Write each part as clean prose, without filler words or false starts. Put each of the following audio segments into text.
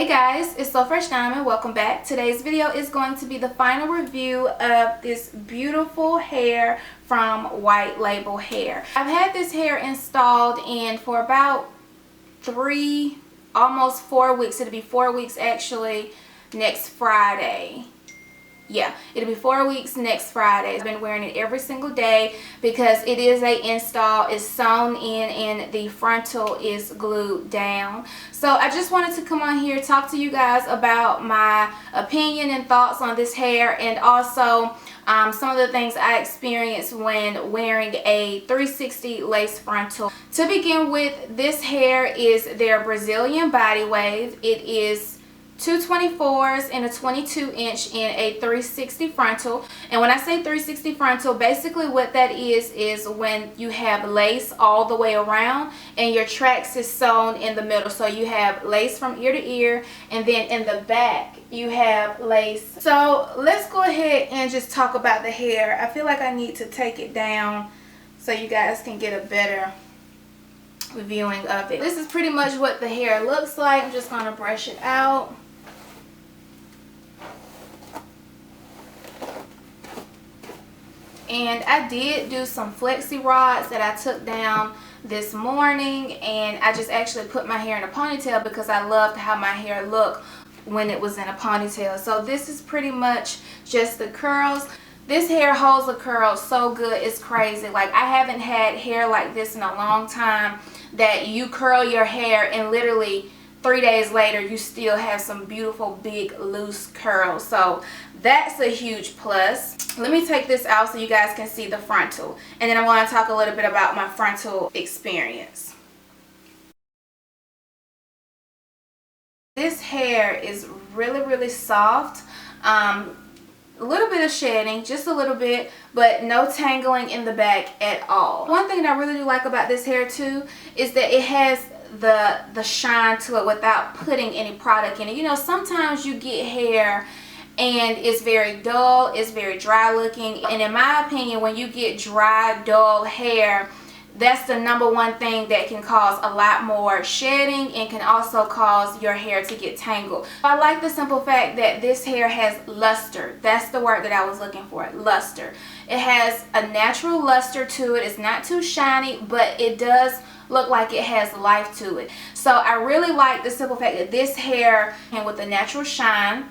Hey guys, it's So Fresh Diamond. Welcome back. Today's video is going to be the final review of this beautiful hair from White Label Hair. I've had this hair installed in for about almost 4 weeks. It'll be 4 weeks actually next Friday. Yeah, it'll be 4 weeks next Friday. I've been wearing it every single day because it is a install. It's sewn in and the frontal is glued down. So I just wanted to come on here, talk to you guys about my opinion and thoughts on this hair, and also some of the things I experienced when wearing a 360 lace frontal. To begin with, this hair is their Brazilian body wave. It is 224s and a 22-inch in a 360 frontal. And when I say 360 frontal, basically what that is when you have lace all the way around and your tracks is sewn in the middle. So you have lace from ear to ear, and then in the back you have lace. So let's go ahead and just talk about the hair. I feel like I need to take it down so you guys can get a better viewing of it. This is pretty much what the hair looks like. I'm just going to brush it out. And I did do some flexi rods that I took down this morning, and I just actually put my hair in a ponytail because I loved how my hair looked when it was in a ponytail. So this is pretty much just the curls. This hair holds a curl so good, it's crazy. Like, I haven't had hair like this in a long time, that you curl your hair and literally 3 days later you still have some beautiful big loose curls. So that's a huge plus. Let me take this out so you guys can see the frontal, and then I want to talk a little bit about my frontal experience. This hair is really soft. A little bit of shedding, just a little bit, but no tangling in the back at all. One thing that I really do like about this hair too is that it has the shine to it without putting any product in it. You know, sometimes you get hair and it's very dull, it's very dry looking, and in my opinion, when you get dry, dull hair, that's the #1 thing that can cause a lot more shedding and can also cause your hair to get tangled. I like the simple fact that this hair has luster. That's the word that I was looking for, luster. It has a natural luster to it. It's not too shiny, but it does look like it has life to it. So I really like the simple fact that this hair came with a natural shine,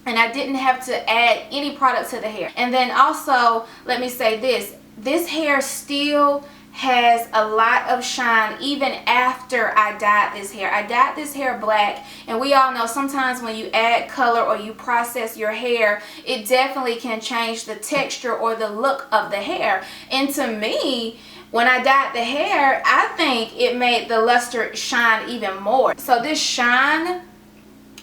and I didn't have to add any product to the hair. And then also, let me say this hair still has a lot of shine even after I dyed this hair. I dyed this hair black, and we all know sometimes when you add color or you process your hair, it definitely can change the texture or the look of the hair. And to me, when I dyed the hair, I think it made the luster shine even more. So this shine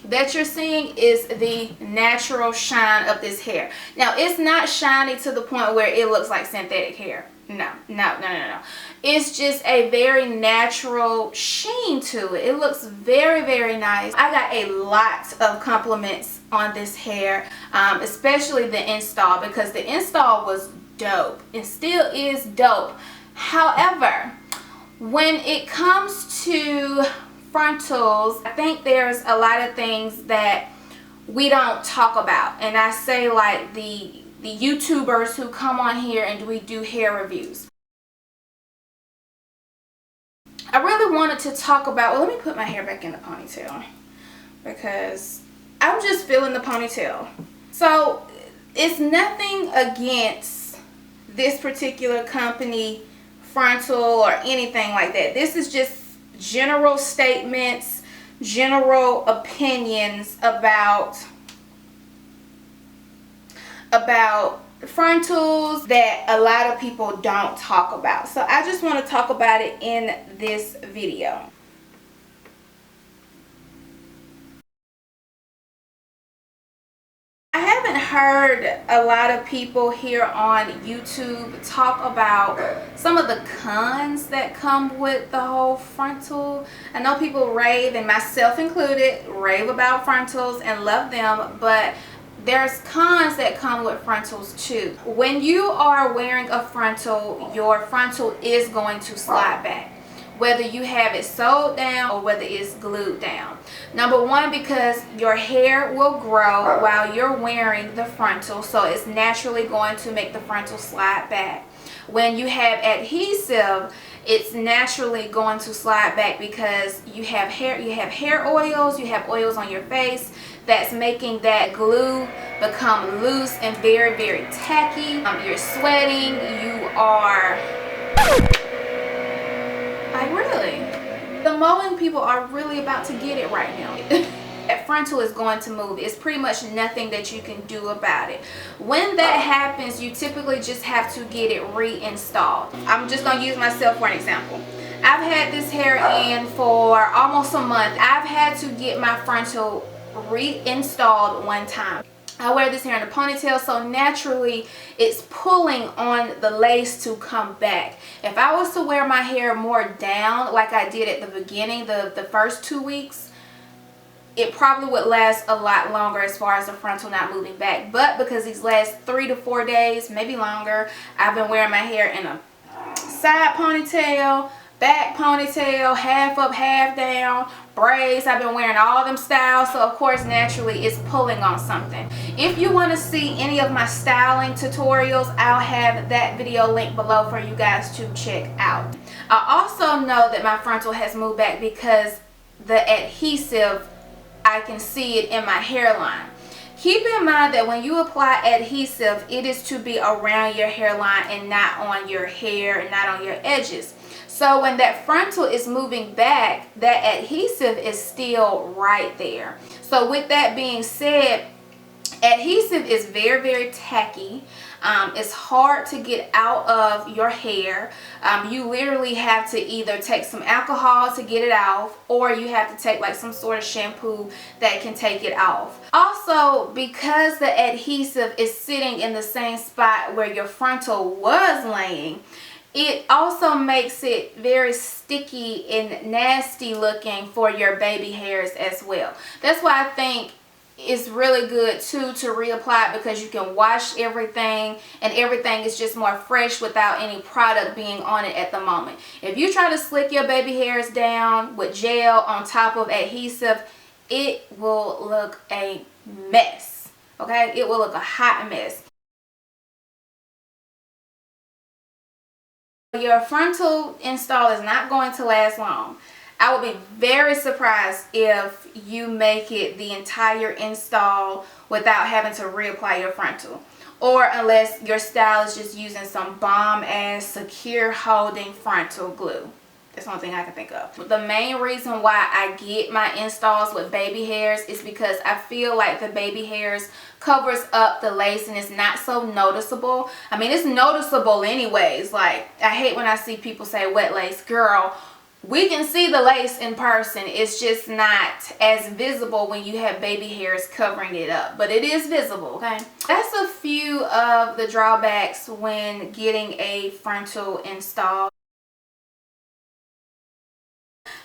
that you're seeing is the natural shine of this hair. Now, it's not shiny to the point where it looks like synthetic hair. No. It's just a very natural sheen to it. It looks very nice. I got a lot of compliments on this hair, especially the install, because the install was dope. It still is dope. However, when it comes to frontals, I think there's a lot of things that we don't talk about, and I say like the YouTubers who come on here and we do hair reviews. I really wanted to talk about, well, let me put my hair back in the ponytail because I'm just feeling the ponytail. So it's nothing against this particular company, Frontal, or anything like that. This is just general statements, general opinions about frontals that a lot of people don't talk about. So I just want to talk about it in this video. I haven't heard a lot of people here on YouTube talk about some of the cons that come with the whole frontal. I know people rave, and myself included, rave about frontals and love them, but there's cons that come with frontals too. When you are wearing a frontal, your frontal is going to slide back. whether you have it sewed down or whether it's glued down. Number one, because your hair will grow while you're wearing the frontal, so it's naturally going to make the frontal slide back. When you have adhesive, it's naturally going to slide back because you have hair oils, you have oils on your face that's making that glue become loose and very, very tacky. You're sweating, you are like, really? The mowing people are really about to get it right now. That frontal is going to move. It's pretty much nothing that you can do about it. When that happens, you typically just have to get it reinstalled. I'm just going to use myself for an example. I've had this hair in for almost a month. I've had to get my frontal reinstalled one time. I wear this hair in a ponytail, so naturally it's pulling on the lace to come back. If I was to wear my hair more down like I did at the beginning, the first 2 weeks, it probably would last a lot longer as far as the frontal not moving back. But because these last 3 to 4 days, maybe longer, I've been wearing my hair in a side ponytail, back ponytail, half up, half down, braids. I've been wearing all them styles, so of course naturally it's pulling on something. If you want to see any of my styling tutorials, I'll have that video link below for you guys to check out. I also know that my frontal has moved back because the adhesive, I can see it in my hairline. Keep in mind that when you apply adhesive, it is to be around your hairline and not on your hair and not on your edges. So when that frontal is moving back, that adhesive is still right there. So with that being said, adhesive is very, very tacky. It's hard to get out of your hair. You literally have to either take some alcohol to get it off, or you have to take like some sort of shampoo that can take it off. Also, because the adhesive is sitting in the same spot where your frontal was laying, it also makes it very sticky and nasty looking for your baby hairs as well. That's why I think it's really good too to reapply it, because you can wash everything and everything is just more fresh without any product being on it at the moment. If you try to slick your baby hairs down with gel on top of adhesive, it will look a mess. Okay, it will look a hot mess. Your frontal install is not going to last long. I would be very surprised if you make it the entire install without having to reapply your frontal, or unless your style is just using some bomb ass secure holding frontal glue. That's the only thing I can think of. The main reason why I get my installs with baby hairs is because I feel like the baby hairs covers up the lace and it's not so noticeable. I mean, it's noticeable anyways. Like, I hate when I see people say wet lace. Girl, we can see the lace in person. It's just not as visible when you have baby hairs covering it up, but it is visible, okay? That's a few of the drawbacks when getting a frontal install.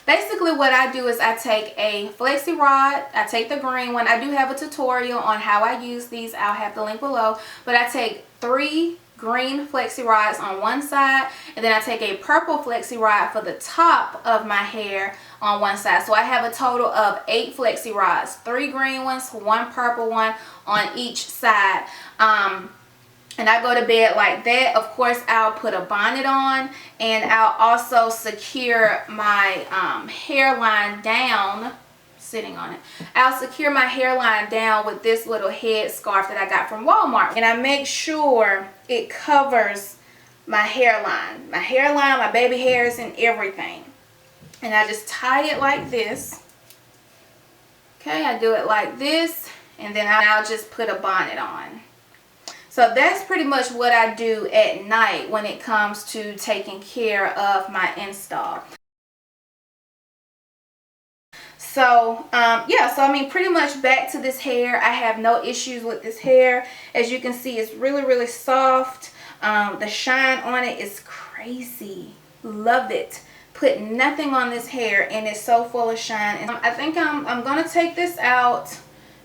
Basically what I do is I take a flexi rod, I take the green one. I do have a tutorial on how I use these. I'll have the link below. But I take 3 green flexi rods on one side, and then I take a purple flexi rod for the top of my hair on one side. So I have a total of 8 flexi rods, 3 green ones, 1 purple one on each side. And I go to bed like that. Of course, I'll put a bonnet on, and I'll also secure my hairline down, sitting on it. I'll secure my hairline down with this little head scarf that I got from Walmart. And I make sure it covers my hairline, my baby hairs, and everything. And I just tie it like this. Okay, I do it like this, and then I'll just put a bonnet on. So that's pretty much what I do at night when it comes to taking care of my install. So yeah, so I mean, pretty much back to this hair. I have no issues with this hair. As you can see, it's really, really soft. The shine on it is crazy. Love it. Put nothing on this hair and it's so full of shine. And I think I'm gonna take this out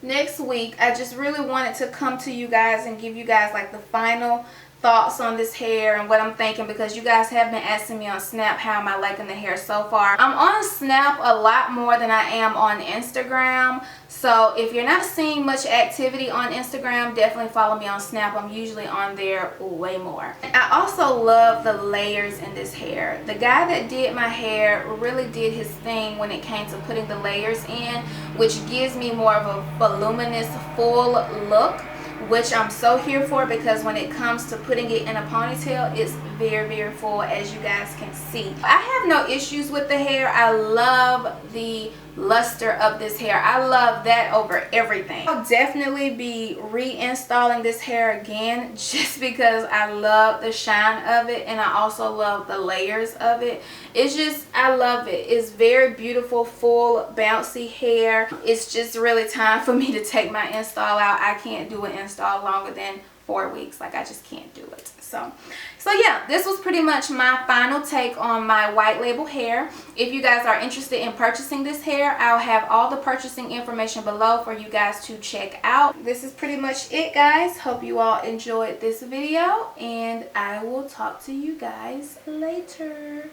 next week. I just really wanted to come to you guys and give you guys like the final thoughts on this hair and what I'm thinking, because you guys have been asking me on Snap how am I liking the hair so far. I'm on Snap a lot more than I am on Instagram, so if you're not seeing much activity on Instagram, definitely follow me on Snap. I'm usually on there way more. I also love the layers in this hair. The guy that did my hair really did his thing when it came to putting the layers in, which gives me more of a voluminous full look, which I'm so here for, because when it comes to putting it in a ponytail, it's very, very full, as you guys can see. I have no issues with the hair. I love the luster of this hair. I love that over everything. I'll definitely be reinstalling this hair again, just because I love the shine of it, and I also love the layers of it. It's just, I love it. It's very beautiful, full, bouncy hair. It's just really time for me to take my install out. I can't do an install longer than 4 weeks. Like, I just can't do it. So yeah, this was pretty much my final take on my white label hair. If you guys are interested in purchasing this hair, I'll have all the purchasing information below for you guys to check out. This is pretty much it, guys. Hope you all enjoyed this video, and I will talk to you guys later.